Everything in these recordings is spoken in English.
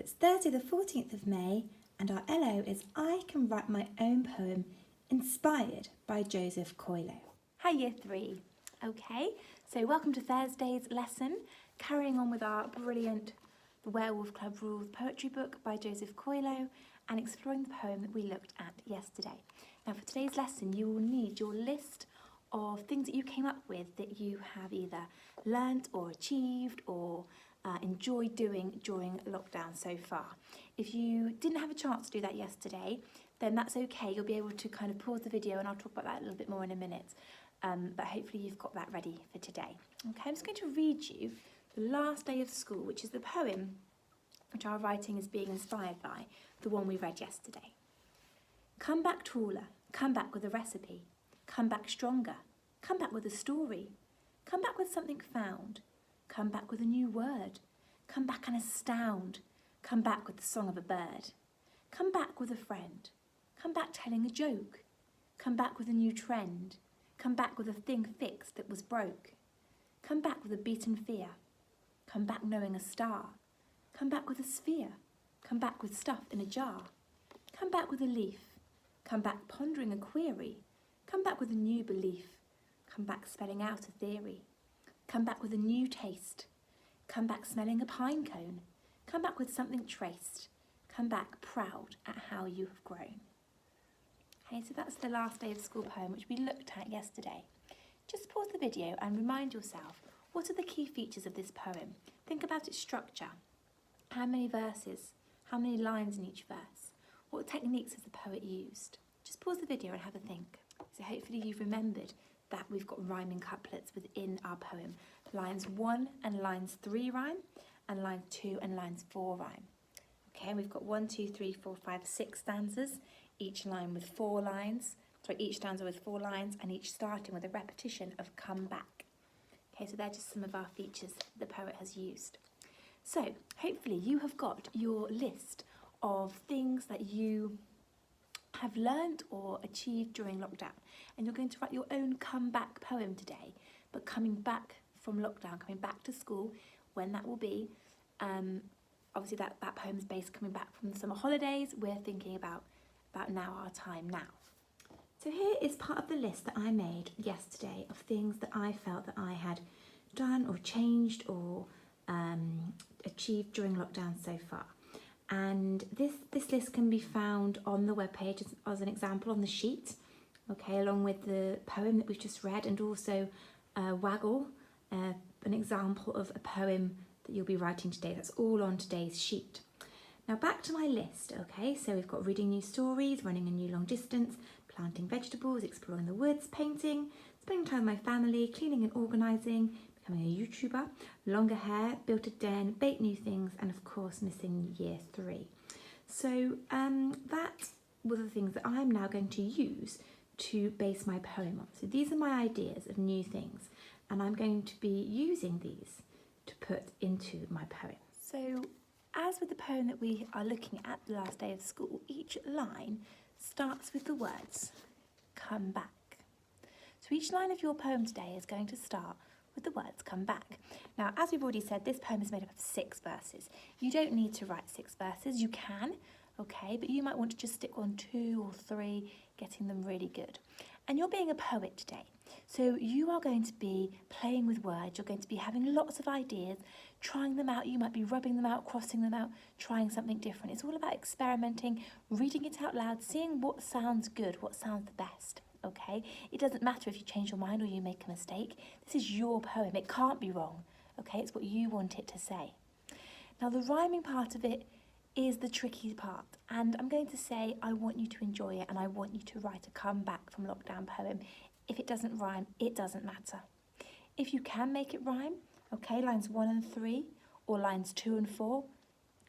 It's Thursday the 14th of May and our LO is I Can Write My Own Poem inspired by Joseph Coelho. Hi Year 3. Okay, so welcome to Thursday's lesson, carrying on with our brilliant The Werewolf Club Rules poetry book by Joseph Coelho and exploring the poem that we looked at yesterday. Now for today's lesson you will need your list of things that you came up with that you have either learnt or achieved or enjoyed doing during lockdown so far. If you didn't have a chance to do that yesterday, then that's okay. You'll be able to kind of pause the video and I'll talk about that a little bit more in a minute. But hopefully you've got that ready for today. Okay, I'm just going to read you The Last Day of School, which is the poem which our writing is being inspired by, the one we read yesterday. Come back taller, come back with a recipe, come back stronger, come back with a story, come back with something found, come back with a new word, come back and astound, come back with the song of a bird, come back with a friend, come back telling a joke, come back with a new trend, come back with a thing fixed that was broke, come back with a beaten fear, come back knowing a star, come back with a sphere, come back with stuff in a jar, come back with a leaf, come back pondering a query, come back with a new belief, come back spelling out a theory, come back with a new taste, come back smelling a pine cone, come back with something traced, come back proud at how you have grown. Okay, so that's the Last Day of School poem which we looked at yesterday. Just pause the video and remind yourself, what are the key features of this poem? Think about its structure. How many verses? How many lines in each verse? What techniques has the poet used? Just pause the video and have a think. So hopefully you've remembered that we've got rhyming couplets within our poem. Lines 1 and lines 3 rhyme, and lines 2 and lines 4 rhyme. Okay, we've got 1, 2, 3, 4, 5, 6 stanzas, each line with 4 lines, each stanza with 4 lines, and each starting with a repetition of come back. Okay, so they're just some of our features the poet has used. So, hopefully you have got your list of things that you have learned or achieved during lockdown, and you're going to write your own comeback poem today, but coming back from lockdown, coming back to school, when that will be. Obviously that poem is based coming back from the summer holidays. We're thinking about now, our time now. So here is part of the list that I made yesterday of things that I felt that I had done or changed or achieved during lockdown so far. And this list can be found on the webpage as an example on the sheet, okay, along with the poem that we've just read, and also Waggle, an example of a poem that you'll be writing today. That's all on today's sheet. Now back to my list, okay, so we've got reading new stories, running a new long distance, planting vegetables, exploring the woods, painting, spending time with my family, cleaning and organising, becoming a YouTuber, longer hair, built a den, baked new things, and of course missing year 3. So that were the things that I'm now going to use to base my poem on. So these are my ideas of new things, and I'm going to be using these to put into my poem. So, as with the poem that we are looking at, The Last Day of School, each line starts with the words, come back. So each line of your poem today is going to start with the words come back. Now, as we've already said, this poem is made up of 6 verses. You don't need to write 6 verses, you can, okay, but you might want to just stick on 2 or 3, getting them really good. And you're being a poet today, so you are going to be playing with words, you're going to be having lots of ideas, trying them out, you might be rubbing them out, crossing them out, trying something different. It's all about experimenting, reading it out loud, seeing what sounds good, what sounds the best, okay? It doesn't matter if you change your mind or you make a mistake. This is your poem, it can't be wrong, okay? It's what you want it to say. Now the rhyming part of it is the tricky part, and I'm going to say I want you to enjoy it and I want you to write a comeback from lockdown poem. If it doesn't rhyme, it doesn't matter. If you can make it rhyme, okay, lines 1 and 3 or lines 2 and 4,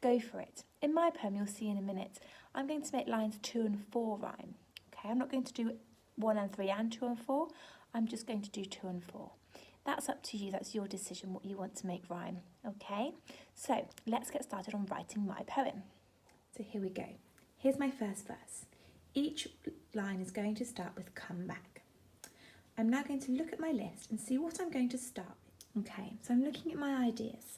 go for it. In my poem, you'll see in a minute, I'm going to make lines 2 and 4 rhyme. Okay, I'm not going to do 1 and 3 and 2 and 4, I'm just going to do 2 and 4. That's up to you, that's your decision what you want to make rhyme, okay? So let's get started on writing my poem. So here we go. Here's my first verse. Each line is going to start with come back. I'm now going to look at my list and see what I'm going to start with. Okay, so I'm looking at my ideas.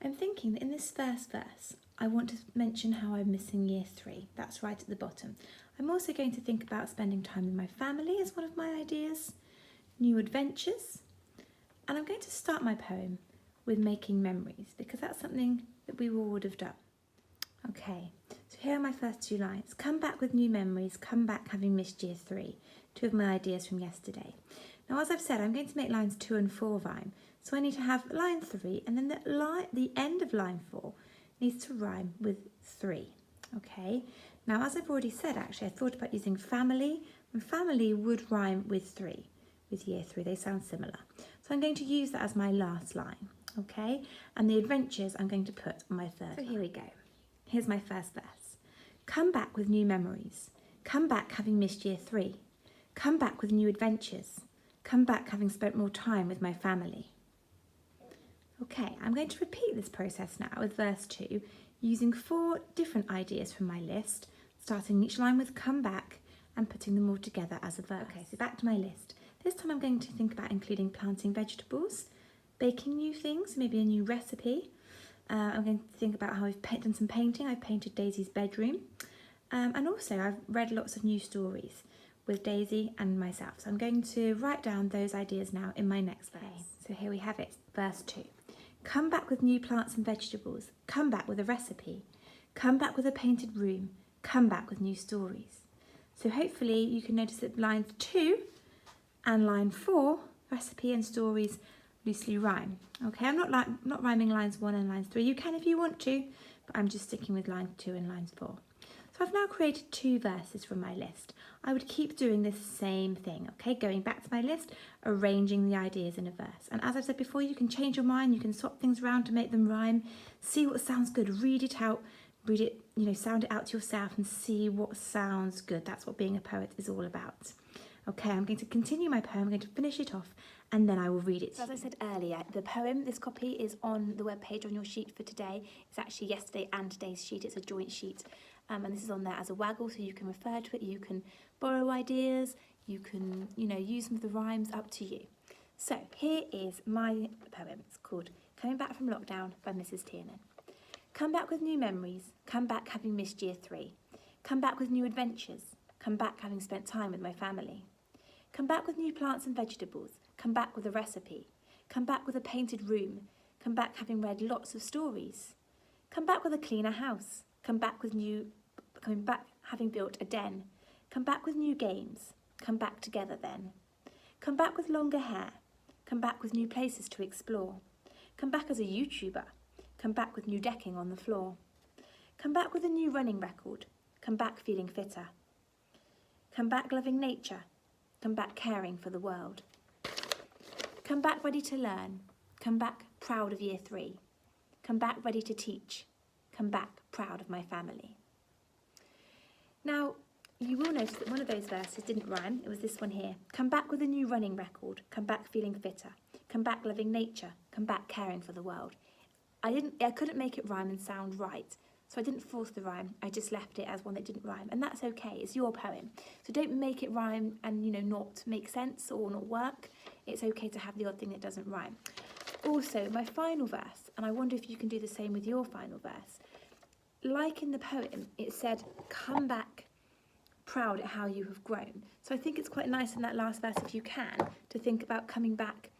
I'm thinking that in this first verse, I want to mention how I'm missing year 3. That's right at the bottom. I'm also going to think about spending time with my family as one of my ideas, new adventures, and I'm going to start my poem with making memories because that's something that we all would have done. Okay, so here are my first 2 lines. Come back with new memories, come back having missed year 3. 2 of my ideas from yesterday. Now, as I've said, I'm going to make lines 2 and 4 rhyme. So I need to have line 3 and then the end of line 4 needs to rhyme with 3. Okay, now as I've already said, actually, I thought about using family, and family would rhyme with 3, with year 3. They sound similar. So I'm going to use that as my last line. Okay, and the adventures I'm going to put on my third. So here we go. Here's my first verse. Come back with new memories. Come back having missed year 3. Come back with new adventures. Come back having spent more time with my family. Okay, I'm going to repeat this process now with verse 2 using 4 different ideas from my list, starting each line with come back and putting them all together as a verse. Okay, so back to my list. This time I'm going to think about including planting vegetables, baking new things, maybe a new recipe. I'm going to think about how I've done some painting. I've painted Daisy's bedroom. And also I've read lots of new stories with Daisy and myself. So I'm going to write down those ideas now in my next verse. Okay, so here we have it, verse 2. Come back with new plants and vegetables. Come back with a recipe. Come back with a painted room. Come back with new stories. So hopefully you can notice that lines 2 and line 4, recipe and stories, loosely rhyme. Okay, I'm not rhyming lines 1 and lines 3. You can if you want to, but I'm just sticking with line 2 and lines 4. So I've now created 2 verses from my list. I would keep doing this same thing, okay? Going back to my list, arranging the ideas in a verse. And as I've said before, you can change your mind, you can swap things around to make them rhyme, see what sounds good, read it out, sound it out to yourself and see what sounds good. That's what being a poet is all about. Okay, I'm going to continue my poem, I'm going to finish it off, and then I will read it. So as I said earlier, the poem, this copy is on the webpage on your sheet for today. It's actually yesterday and today's sheet. It's a joint sheet. And this is on there as a waggle, so you can refer to it, you can borrow ideas, you can, use some of the rhymes, up to you. So here is my poem. It's called Coming Back from Lockdown by Mrs. Tiernan. Come back with new memories, come back having missed year 3. Come back with new adventures, come back having spent time with my family. Come back with new plants and vegetables, come back with a recipe. Come back with a painted room, come back having read lots of stories. Come back with a cleaner house. Come back having built a den. Come back with new games. Come back together then. Come back with longer hair. Come back with new places to explore. Come back as a YouTuber. Come back with new decking on the floor. Come back with a new running record. Come back feeling fitter. Come back loving nature. Come back caring for the world. Come back ready to learn. Come back proud of year 3. Come back ready to teach. Come back proud of my family. Now, you will notice that one of those verses didn't rhyme. It was this one here. Come back with a new running record. Come back feeling fitter. Come back loving nature. Come back caring for the world. I couldn't make it rhyme and sound right, so I didn't force the rhyme. I just left it as one that didn't rhyme, and that's okay. It's your poem, so don't make it rhyme and not make sense or not work. It's okay to have the odd thing that doesn't rhyme. Also, my final verse, and I wonder if you can do the same with your final verse. Like in the poem, it said, come back proud at how you have grown. So I think it's quite nice in that last verse, if you can, to think about coming back,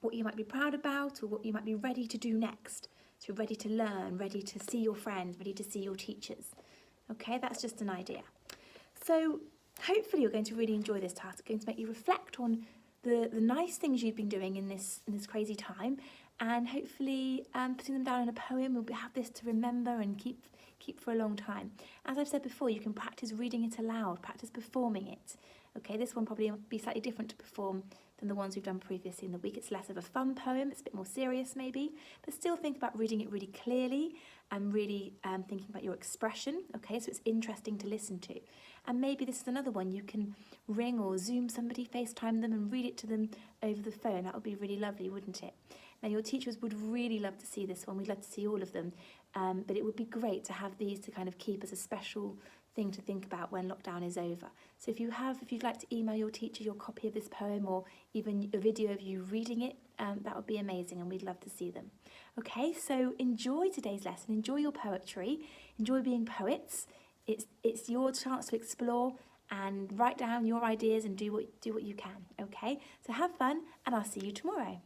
what you might be proud about or what you might be ready to do next. So ready to learn, ready to see your friends, ready to see your teachers. Okay, that's just an idea. So hopefully you're going to really enjoy this task. It's going to make you reflect on the nice things you've been doing in this crazy time, and hopefully putting them down in a poem. We'll have this to remember and keep for a long time. As I've said before, you can practice reading it aloud, practice performing it. Okay, this one probably will be slightly different to perform than the ones we've done previously in the week. It's less of a fun poem, it's a bit more serious maybe, but still think about reading it really clearly and really thinking about your expression, okay, so it's interesting to listen to. And maybe this is another one you can ring or Zoom somebody, FaceTime them and read it to them over the phone. That would be really lovely, wouldn't it? Now your teachers would really love to see this one, we'd love to see all of them, but it would be great to have these to kind of keep as a special thing to think about when lockdown is over. So if you'd like to email your teacher your copy of this poem or even a video of you reading it that would be amazing and we'd love to see them. Okay, so enjoy today's lesson, enjoy your poetry, enjoy being poets. It's your chance to explore and write down your ideas and do what you can, okay? So have fun and I'll see you tomorrow.